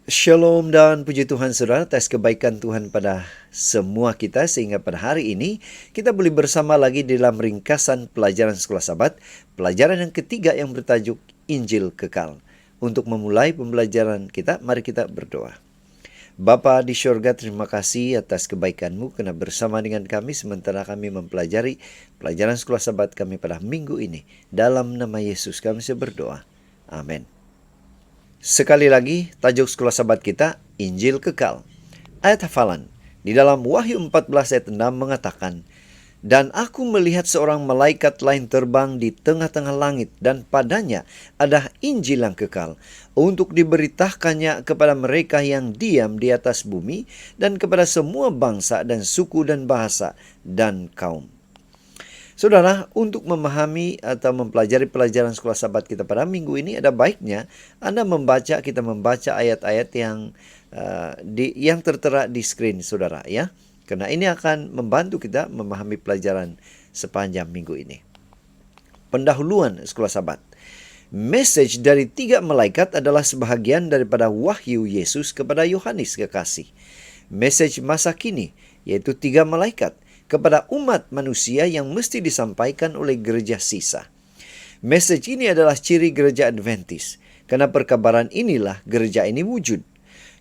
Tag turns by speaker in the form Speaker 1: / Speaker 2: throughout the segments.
Speaker 1: Shalom dan puji Tuhan saudara atas kebaikan Tuhan pada semua kita sehingga pada hari ini kita boleh bersama lagi dalam ringkasan pelajaran Sekolah Sabat, pelajaran yang ketiga yang bertajuk Injil Kekal. Untuk memulai pembelajaran kita, mari kita berdoa. Bapa di syurga, terima kasih atas kebaikan-Mu karena bersama dengan kami sementara kami mempelajari pelajaran Sekolah Sabat kami pada minggu ini. Dalam nama Yesus kami berdoa. Amin. Sekali lagi, tajuk Sekolah Sabat kita, Injil Kekal. Ayat hafalan, di dalam Wahyu 14 ayat 6 mengatakan, "Dan aku melihat seorang malaikat lain terbang di tengah-tengah langit, dan padanya ada Injil yang kekal, untuk diberitakannya kepada mereka yang diam di atas bumi, dan kepada semua bangsa dan suku dan bahasa dan kaum." Saudara, untuk memahami atau mempelajari pelajaran Sekolah Sabat kita pada minggu ini, ada baiknya kita membaca ayat-ayat yang tertera di screen saudara ya. Karena ini akan membantu kita memahami pelajaran sepanjang minggu ini. Pendahuluan Sekolah Sabat. Message dari 3 malaikat adalah sebahagian daripada wahyu Yesus kepada Yohanes kekasih. Message masa kini, yaitu 3 malaikat kepada umat manusia yang mesti disampaikan oleh gereja sisa. Message ini adalah ciri gereja Adventis. Karena perkabaran inilah gereja ini wujud.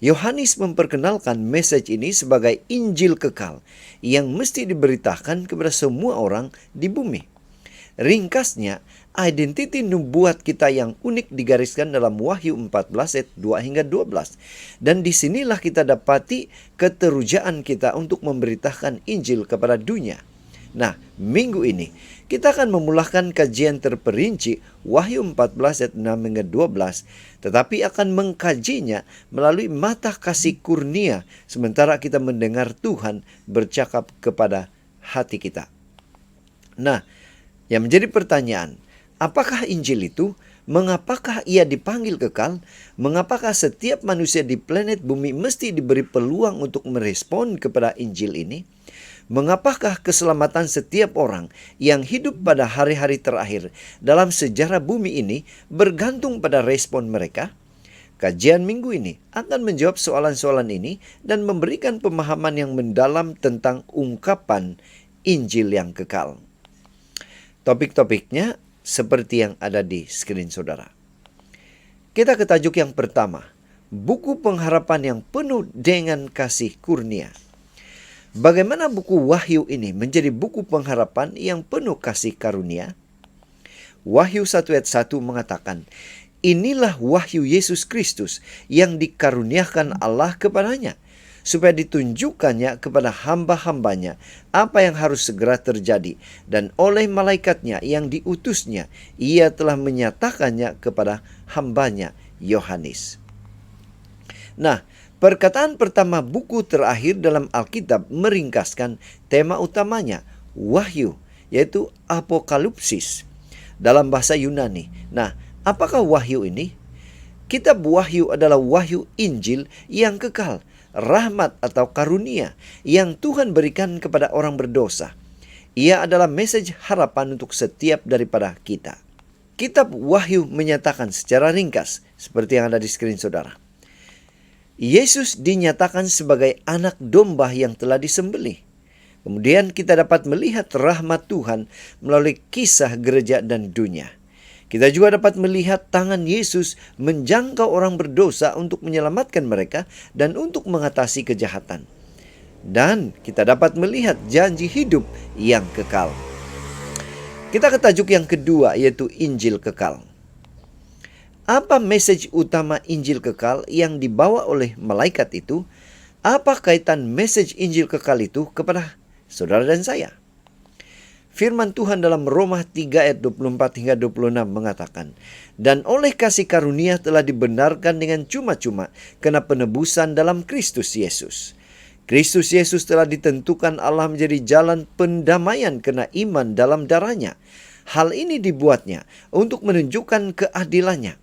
Speaker 1: Yohanes memperkenalkan message ini sebagai Injil kekal yang mesti diberitakan kepada semua orang di bumi. Ringkasnya, identiti nubuat kita yang unik digariskan dalam Wahyu 14 ayat 2 hingga 12. Dan disinilah kita dapati keterujaan kita untuk memberitakan Injil kepada dunia. Nah, minggu ini kita akan memulakan kajian terperinci Wahyu 14 ayat 6 hingga 12, tetapi akan mengkajinya melalui mata kasih kurnia sementara kita mendengar Tuhan bercakap kepada hati kita. Nah, yang menjadi pertanyaan, apakah Injil itu? Mengapakah ia dipanggil kekal? Mengapakah setiap manusia di planet bumi mesti diberi peluang untuk merespon kepada Injil ini? Mengapakah keselamatan setiap orang yang hidup pada hari-hari terakhir dalam sejarah bumi ini bergantung pada respon mereka? Kajian minggu ini akan menjawab soalan-soalan ini dan memberikan pemahaman yang mendalam tentang ungkapan Injil yang kekal. Topik-topiknya seperti yang ada di screen saudara. Kita ke tajuk yang pertama, buku pengharapan yang penuh dengan kasih kurnia. Bagaimana buku Wahyu ini menjadi buku pengharapan yang penuh kasih karunia? Wahyu 1 ayat 1 mengatakan, "Inilah wahyu Yesus Kristus yang dikaruniakan Allah kepadanya, supaya ditunjukkannya kepada hamba-hambanya apa yang harus segera terjadi. Dan oleh malaikatnya yang diutusnya, ia telah menyatakannya kepada hambanya Yohanes." Nah, perkataan pertama buku terakhir dalam Alkitab meringkaskan tema utamanya, Wahyu, yaitu Apokalipsis dalam bahasa Yunani. Nah, apakah Wahyu ini? Kitab Wahyu adalah wahyu Injil yang kekal, rahmat atau karunia yang Tuhan berikan kepada orang berdosa. Ia adalah message harapan untuk setiap daripada kita. Kitab Wahyu menyatakan secara ringkas, seperti yang ada di screen saudara. Yesus dinyatakan sebagai anak domba yang telah disembelih. Kemudian kita dapat melihat rahmat Tuhan melalui kisah gereja dan dunia. Kita juga dapat melihat tangan Yesus menjangkau orang berdosa untuk menyelamatkan mereka dan untuk mengatasi kejahatan. Dan kita dapat melihat janji hidup yang kekal. Kita ke tajuk yang kedua, yaitu Injil kekal. Apa message utama Injil kekal yang dibawa oleh malaikat itu? Apa kaitan message Injil kekal itu kepada saudara dan saya? Firman Tuhan dalam Roma 3 ayat 24 hingga 26 mengatakan, "Dan oleh kasih karunia telah dibenarkan dengan cuma-cuma karena penebusan dalam Kristus Yesus. Kristus Yesus telah ditentukan Allah menjadi jalan pendamaian karena iman dalam darahnya. Hal ini dibuatnya untuk menunjukkan keadilannya,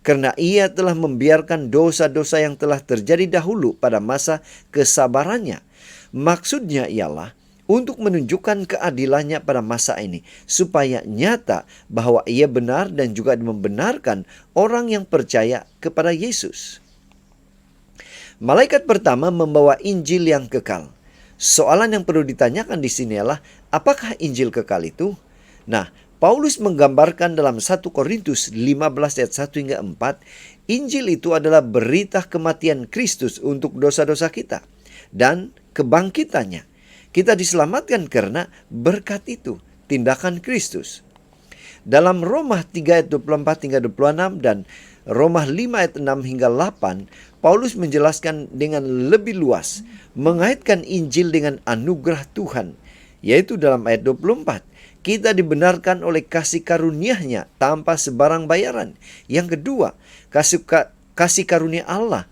Speaker 1: karena ia telah membiarkan dosa-dosa yang telah terjadi dahulu pada masa kesabarannya. Maksudnya ialah untuk menunjukkan keadilannya pada masa ini, supaya nyata bahwa ia benar dan juga membenarkan orang yang percaya kepada Yesus." Malaikat pertama membawa Injil yang kekal. Soalan yang perlu ditanyakan di sini adalah, apakah Injil kekal itu? Nah, Paulus menggambarkan dalam 1 Korintus 15 ayat 1 hingga 4, Injil itu adalah berita kematian Kristus untuk dosa-dosa kita dan kebangkitannya. Kita diselamatkan karena berkat itu, tindakan Kristus. Dalam Roma 3 ayat 24 hingga 26 dan Roma 5 ayat 6 hingga 8, Paulus menjelaskan dengan lebih luas, mengaitkan Injil dengan anugerah Tuhan, yaitu dalam ayat 24. Kita dibenarkan oleh kasih karunia-Nya tanpa sebarang bayaran. Yang kedua, kasih karunia Allah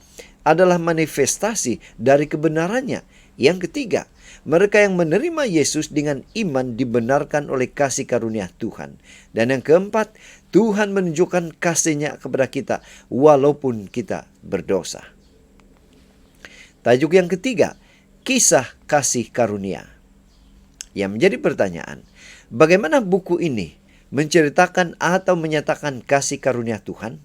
Speaker 1: adalah manifestasi dari kebenarannya. Yang ketiga, mereka yang menerima Yesus dengan iman dibenarkan oleh kasih karunia Tuhan. Dan yang keempat, Tuhan menunjukkan kasih-Nya kepada kita walaupun kita berdosa. Tajuk yang ketiga, kisah kasih karunia. Yang menjadi pertanyaan, bagaimana buku ini menceritakan atau menyatakan kasih karunia Tuhan?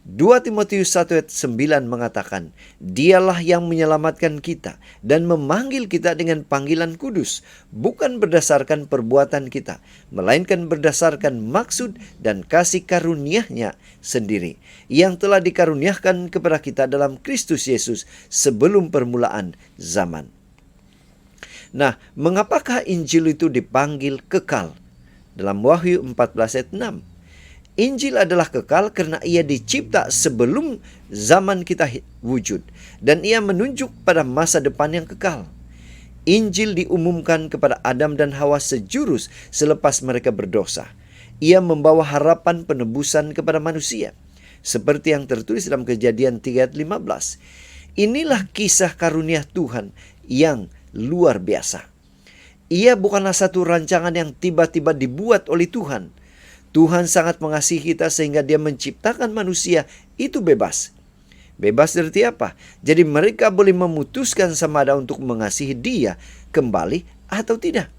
Speaker 1: 2 Timotius 1 ayat 9 mengatakan, Dialah yang menyelamatkan kita dan memanggil kita dengan panggilan kudus, bukan berdasarkan perbuatan kita, melainkan berdasarkan maksud dan kasih karunia-Nya sendiri, yang telah dikaruniakan kepada kita dalam Kristus Yesus sebelum permulaan zaman. Nah, mengapakah Injil itu dipanggil kekal? Dalam Wahyu 14 ayat 6. Injil adalah kekal karena ia dicipta sebelum zaman kita wujud. Dan ia menunjuk pada masa depan yang kekal. Injil diumumkan kepada Adam dan Hawa sejurus selepas mereka berdosa. Ia membawa harapan penebusan kepada manusia. Seperti yang tertulis dalam Kejadian 3 ayat 15. Inilah kisah karunia Tuhan yang luar biasa. Ia bukanlah satu rancangan yang tiba-tiba dibuat oleh Tuhan. Tuhan sangat mengasihi kita sehingga Dia menciptakan manusia itu bebas. Bebas dari apa? Jadi mereka boleh memutuskan sama ada untuk mengasihi Dia kembali atau tidak.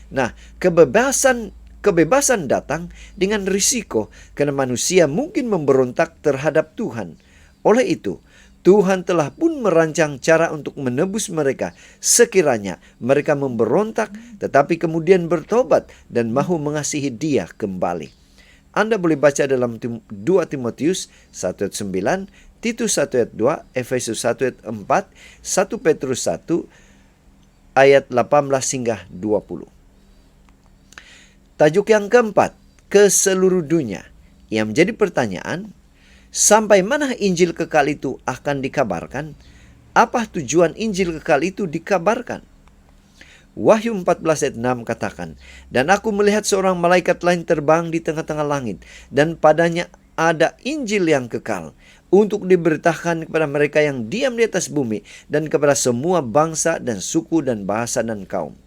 Speaker 1: Nah, kebebasan datang dengan risiko karena manusia mungkin memberontak terhadap Tuhan. Oleh itu, Tuhan telah pun merancang cara untuk menebus mereka sekiranya mereka memberontak tetapi kemudian bertobat dan mahu mengasihi Dia kembali. Anda boleh baca dalam 2 Timotius 1 ayat 9, Titus 1 ayat 2, Efesus 1 ayat 4, 1 Petrus 1 ayat 18 hingga 20. Tajuk yang keempat, ke seluruh dunia. Yang menjadi pertanyaan, sampai mana Injil kekal itu akan dikabarkan? Apa tujuan Injil kekal itu dikabarkan? Wahyu 14 ayat 6 katakan, Dan aku melihat seorang malaikat lain terbang di tengah-tengah langit, dan padanya ada Injil yang kekal, untuk diberitakan kepada mereka yang diam di atas bumi, dan kepada semua bangsa dan suku dan bahasa dan kaum.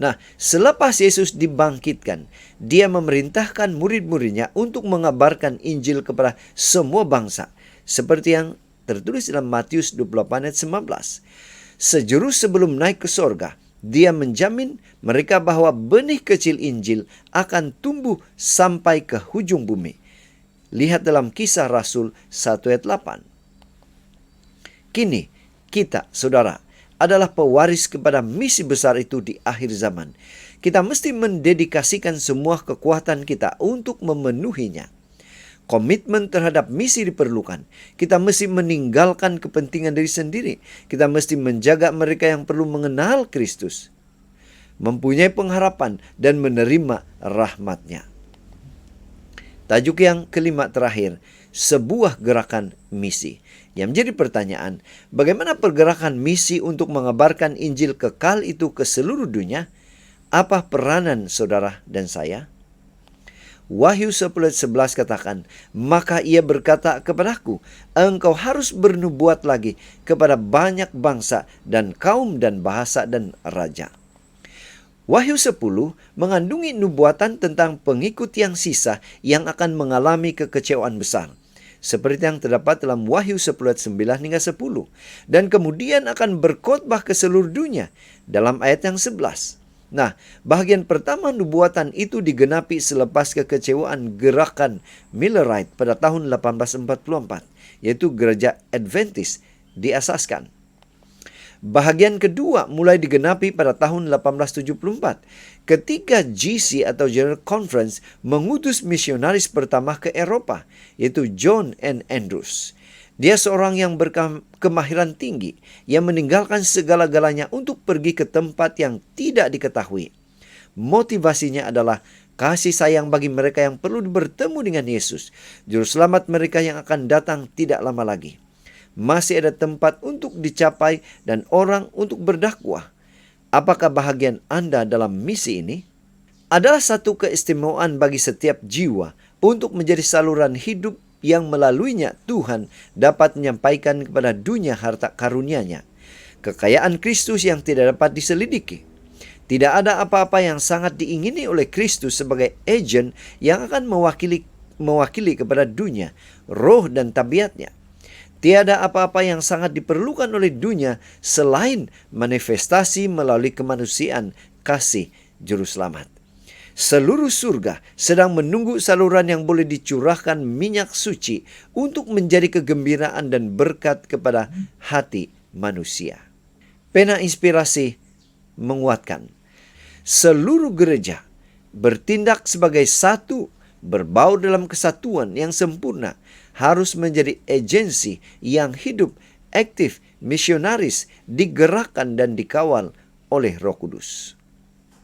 Speaker 1: Nah, selepas Yesus dibangkitkan, Dia memerintahkan murid-muridnya untuk mengabarkan Injil kepada semua bangsa. Seperti yang tertulis dalam Matius 28 ayat 19. Sejurus sebelum naik ke sorga, Dia menjamin mereka bahwa benih kecil Injil akan tumbuh sampai ke hujung bumi. Lihat dalam Kisah Rasul 1 ayat 8. Kini, kita, saudara, adalah pewaris kepada misi besar itu di akhir zaman. Kita mesti mendedikasikan semua kekuatan kita untuk memenuhinya. Komitmen terhadap misi diperlukan. Kita mesti meninggalkan kepentingan diri sendiri. Kita mesti menjaga mereka yang perlu mengenal Kristus, mempunyai pengharapan dan menerima rahmat-Nya. Tajuk yang kelima terakhir, sebuah gerakan misi. Yang menjadi pertanyaan, bagaimana pergerakan misi untuk mengabarkan Injil kekal itu ke seluruh dunia? Apa peranan saudara dan saya? Wahyu 10:11 katakan, Maka ia berkata kepadaku, engkau harus bernubuat lagi kepada banyak bangsa dan kaum dan bahasa dan raja. Wahyu 10 mengandungi nubuatan tentang pengikut yang sisa yang akan mengalami kekecewaan besar. Seperti yang terdapat dalam Wahyu 10 ayat 9 hingga 10. Dan kemudian akan berkhotbah ke seluruh dunia dalam ayat yang 11. Nah, bahagian pertama nubuatan itu digenapi selepas kekecewaan gerakan Millerite pada tahun 1844, yaitu gereja Adventist diasaskan. Bahagian kedua mulai digenapi pada tahun 1874 ketika GC atau General Conference mengutus misionaris pertama ke Eropa, yaitu John N. Andrews. Dia seorang yang berkemahiran tinggi yang meninggalkan segala-galanya untuk pergi ke tempat yang tidak diketahui. Motivasinya adalah kasih sayang bagi mereka yang perlu bertemu dengan Yesus, juru selamat mereka yang akan datang tidak lama lagi. Masih ada tempat untuk dicapai dan orang untuk berdakwah. Apakah bahagian Anda dalam misi ini? Adalah satu keistimewaan bagi setiap jiwa untuk menjadi saluran hidup yang melaluinya Tuhan dapat menyampaikan kepada dunia harta karunia-Nya. Kekayaan Kristus yang tidak dapat diselidiki. Tidak ada apa-apa yang sangat diingini oleh Kristus sebagai agen yang akan mewakili kepada dunia, roh dan tabiatnya. Tiada apa-apa yang sangat diperlukan oleh dunia selain manifestasi melalui kemanusiaan kasih Juru Selamat. Seluruh surga sedang menunggu saluran yang boleh dicurahkan minyak suci untuk menjadi kegembiraan dan berkat kepada hati manusia. Pena inspirasi menguatkan. Seluruh gereja bertindak sebagai satu, berbaur dalam kesatuan yang sempurna, harus menjadi agensi yang hidup, aktif, misionaris, digerakkan dan dikawal oleh Roh Kudus.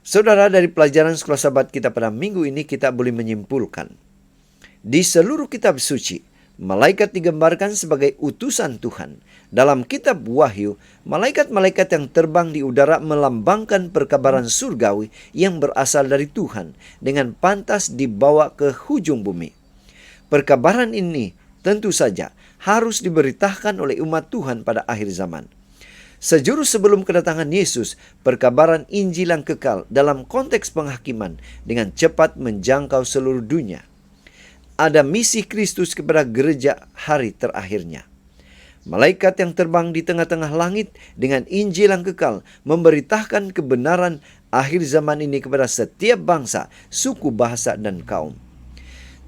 Speaker 1: Saudara, dari pelajaran Sekolah Sabat kita pada minggu ini kita boleh menyimpulkan, di seluruh kitab suci, malaikat digambarkan sebagai utusan Tuhan. Dalam kitab Wahyu, malaikat-malaikat yang terbang di udara melambangkan perkabaran surgawi yang berasal dari Tuhan, dengan pantas dibawa ke hujung bumi. Perkabaran ini tentu saja harus diberitakan oleh umat Tuhan pada akhir zaman. Sejurus sebelum kedatangan Yesus, perkabaran Injil yang kekal dalam konteks penghakiman dengan cepat menjangkau seluruh dunia. Ada misi Kristus kepada gereja hari terakhirnya. Malaikat yang terbang di tengah-tengah langit dengan Injil yang kekal memberitakan kebenaran akhir zaman ini kepada setiap bangsa, suku, bahasa, dan kaum.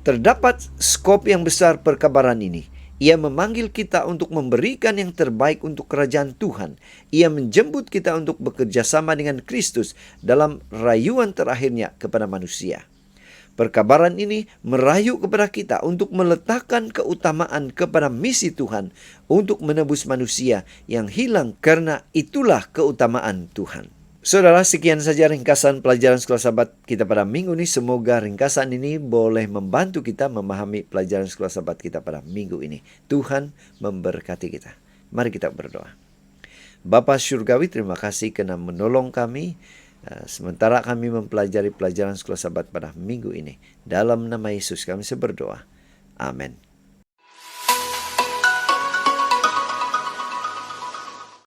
Speaker 1: Terdapat skop yang besar perkabaran ini. Ia memanggil kita untuk memberikan yang terbaik untuk kerajaan Tuhan. Ia menjemput kita untuk bekerja sama dengan Kristus dalam rayuan terakhirnya kepada manusia. Perkabaran ini merayu kepada kita untuk meletakkan keutamaan kepada misi Tuhan untuk menebus manusia yang hilang, karena itulah keutamaan Tuhan. Saudara, sekian saja ringkasan pelajaran Sekolah Sabat kita pada minggu ini. Semoga ringkasan ini boleh membantu kita memahami pelajaran Sekolah Sabat kita pada minggu ini. Tuhan memberkati kita. Mari kita berdoa. Bapa Surgawi, terima kasih karena menolong kami sementara kami mempelajari pelajaran Sekolah Sabat pada minggu ini. Dalam nama Yesus kami berdoa. Amin.